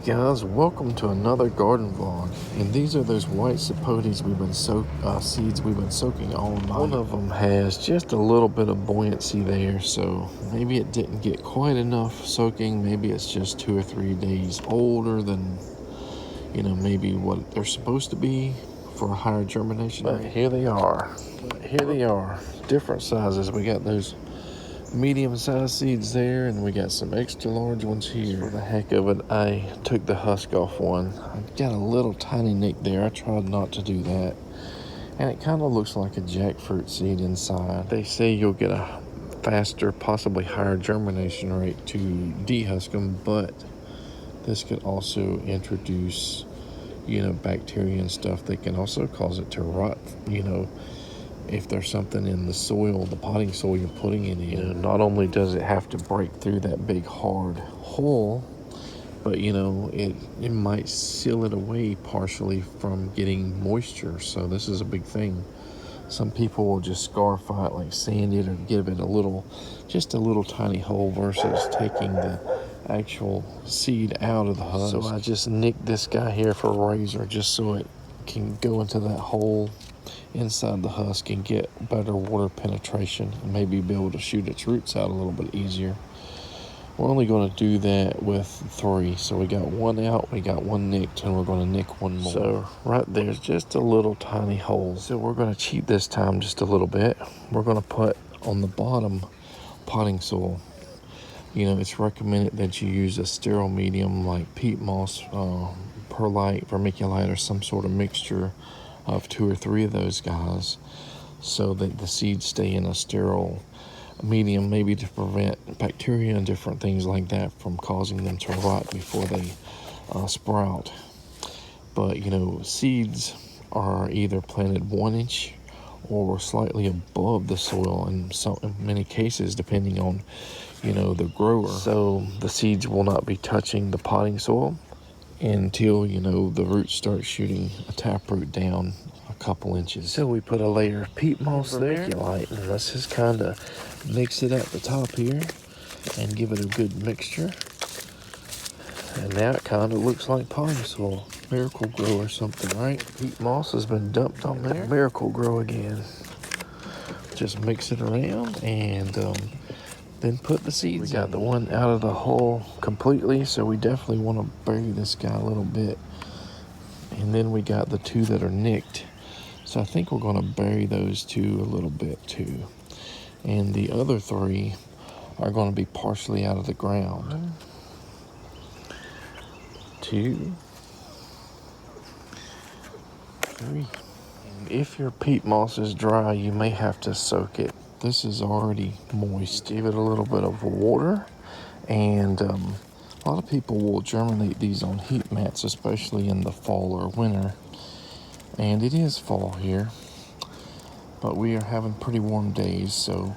guys, welcome to another garden vlog. And these are those white sapotes seeds we've been soaking all night. One of them has just a little bit of buoyancy there, so maybe it didn't get quite enough soaking. Maybe it's just 2 or 3 days older than, maybe what they're supposed to be for a higher germination rate. But here they are. Different sizes. We got those medium-sized seeds there, and we got some extra large ones here. For the heck of it, I took the husk off one. I got a little tiny nick there. I tried not to do that, and it kind of looks like a jackfruit seed inside. They say you'll get a faster, possibly higher germination rate to dehusk them, but this could also introduce bacteria and stuff that can also cause it to rot, if there's something in the soil, the potting soil you're putting it in. Not only does it have to break through that big hard hole, but it might seal it away partially from getting moisture. So this is a big thing. Some people will just scarify it, like sand it or give it just a little tiny hole versus taking the actual seed out of the husk. So I just nicked this guy here for a razor just so it can go into that hole inside the husk and get better water penetration and maybe be able to shoot its roots out a little bit easier. We're only going to do that with 3. So we got one out, we got one nicked, and we're going to nick one more. So right there's just a little tiny hole. So we're going to cheat this time just a little bit. We're going to put on the bottom potting soil. It's recommended that you use a sterile medium like peat moss, perlite, vermiculite, or some sort of mixture of 2 or 3 of those guys, so that the seeds stay in a sterile medium, maybe to prevent bacteria and different things like that from causing them to rot before they sprout. But seeds are either planted 1 inch or slightly above the soil in many cases, depending on the grower. So the seeds will not be touching the potting soil until the roots start shooting a taproot down a couple inches. So we put a layer of peat moss there, and let's just kind of mix it at the top here and give it a good mixture. And now it kind of looks like potting soil. Miracle Grow or something, right? Peat moss has been dumped on there. Miracle Grow again. Just mix it around and then put the seeds. We got the one out of the hole completely, so we definitely want to bury this guy a little bit. And then we got the 2 that are nicked, so I think we're going to bury those 2 a little bit too. And the other 3 are going to be partially out of the ground. 1, 2, 3. And if your peat moss is dry, you may have to soak it. This is already moist. Give it a little bit of water, and a lot of people will germinate these on heat mats, especially in the fall or winter. And it is fall here, but we are having pretty warm days, so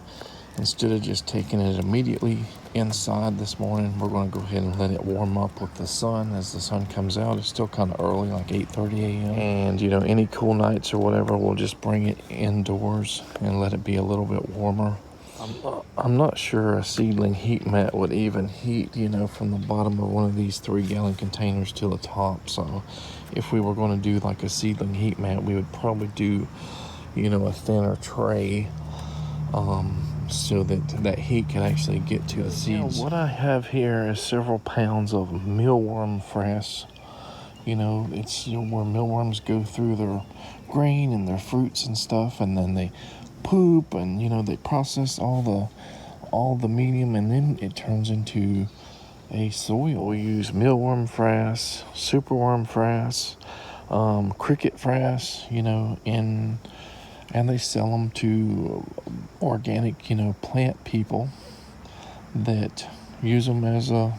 instead of just taking it immediately inside this morning, we're going to go ahead and let it warm up with the sun. As the sun comes out, it's still kind of early, like 8:30 a.m. And any cool nights or whatever, we'll just bring it indoors and let it be a little bit warmer. I'm not sure a seedling heat mat would even heat, from the bottom of one of these 3-gallon containers to the top. So if we were going to do like a seedling heat mat, we would probably do, a thinner tray, so that heat can actually get to the seeds. What I have here is several pounds of mealworm frass. It's where mealworms go through their grain and their fruits and stuff, and then they poop, and they process all the medium, and then it turns into a soil. We use mealworm frass, superworm frass, cricket frass, and they sell them to organic, plant people that use them as a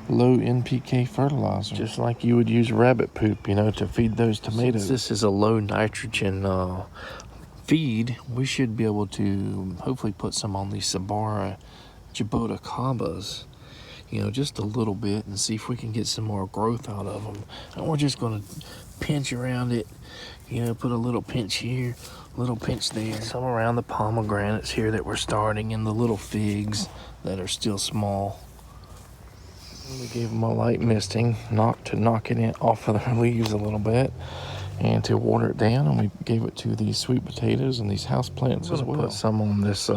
low NPK fertilizer. Just like you would use rabbit poop, to feed those tomatoes. Since this is a low nitrogen feed, we should be able to hopefully put some on these jaboticabas, just a little bit, and see if we can get some more growth out of them. And we're just going to pinch around it, put a little pinch here, little pinch there, some around the pomegranates here that we're starting, and the little figs that are still small. We gave them a light misting, to knock it off of their leaves a little bit and to water it down, and we gave it to these sweet potatoes and these house plants as well. Put some on this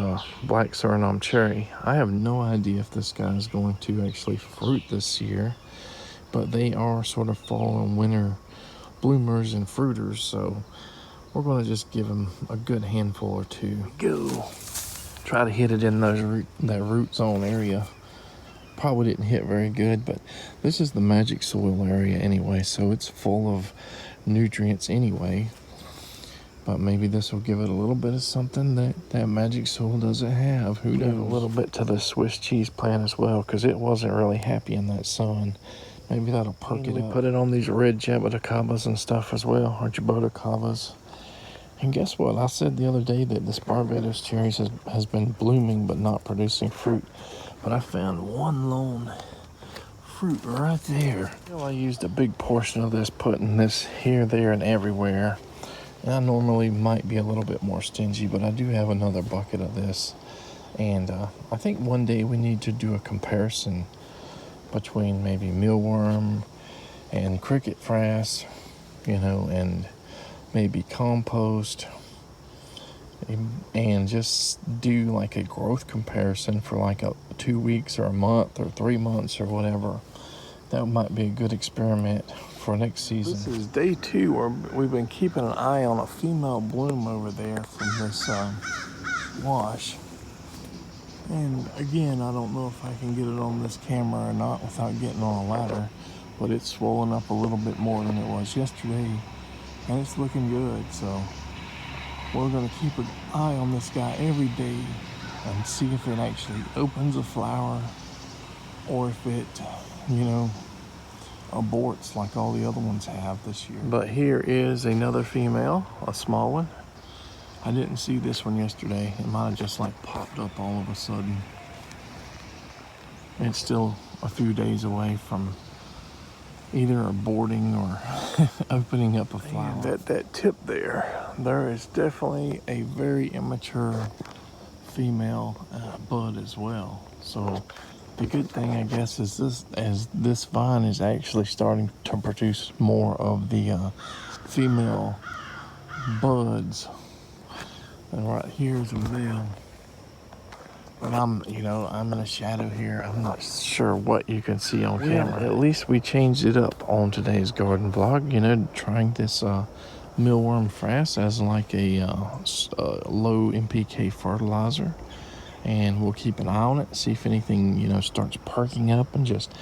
black Suriname cherry. I have no idea if this guy is going to actually fruit this year, but they are sort of fall and winter bloomers and fruiters, so we're going to just give them a good handful or two. Go. Try to hit it in that root zone area. Probably didn't hit very good, but this is the magic soil area anyway, so it's full of nutrients anyway. But maybe this will give it a little bit of something that magic soil doesn't have. Who knows? A little bit to the Swiss cheese plant as well, because it wasn't really happy in that sun. Maybe that'll perk it up. We put it on these red jaboticabas and stuff as well, or jaboticabas. And guess what? I said the other day that this Barbados cherries has been blooming but not producing fruit. But I found one lone fruit right there. I used a big portion of this, putting this here, there, and everywhere. And I normally might be a little bit more stingy, but I do have another bucket of this. And I think one day we need to do a comparison between maybe mealworm and cricket frass, and maybe compost, and just do like a growth comparison for like 2 weeks or a month or 3 months or whatever. That might be a good experiment for next season. This is day 2 where we've been keeping an eye on a female bloom over there from this wash. And again, I don't know if I can get it on this camera or not without getting on a ladder, but it's swollen up a little bit more than it was yesterday, and it's looking good. So we're going to keep an eye on this guy every day and see if it actually opens a flower or if it, aborts like all the other ones have this year. But here is another female, a small one. I didn't see this one yesterday. It might have just like popped up all of a sudden. It's still a few days away from either aborting or opening up a flower. And that tip there is definitely a very immature female bud as well. So the good thing, I guess, is this vine is actually starting to produce more of the female buds. And right here is a male. But I'm in a shadow here. I'm not sure what you can see on camera. At least we changed it up on today's garden vlog. Trying this mealworm frass as like a low NPK fertilizer. And we'll keep an eye on it, see if anything, starts perking up and just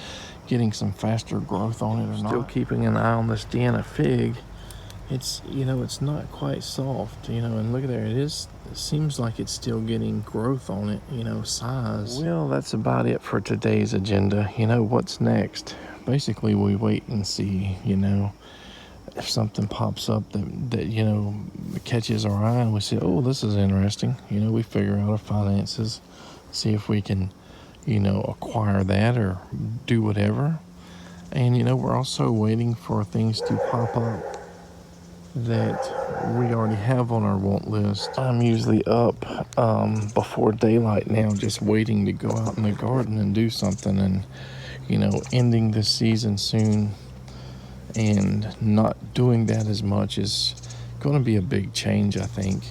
getting some faster growth on it or not. Still keeping an eye on this Deanna fig. It's, it's not quite soft, and look at there, it seems like it's still getting growth on it, size. Well, that's about it for today's agenda. What's next? Basically, we wait and see, if something pops up that catches our eye, and we say, oh, this is interesting. We figure out our finances, see if we can, acquire that or do whatever. And, we're also waiting for things to pop up that we already have on our want list. I'm usually up before daylight now, just waiting to go out in the garden and do something, and ending this season soon and not doing that as much is going to be a big change, I think.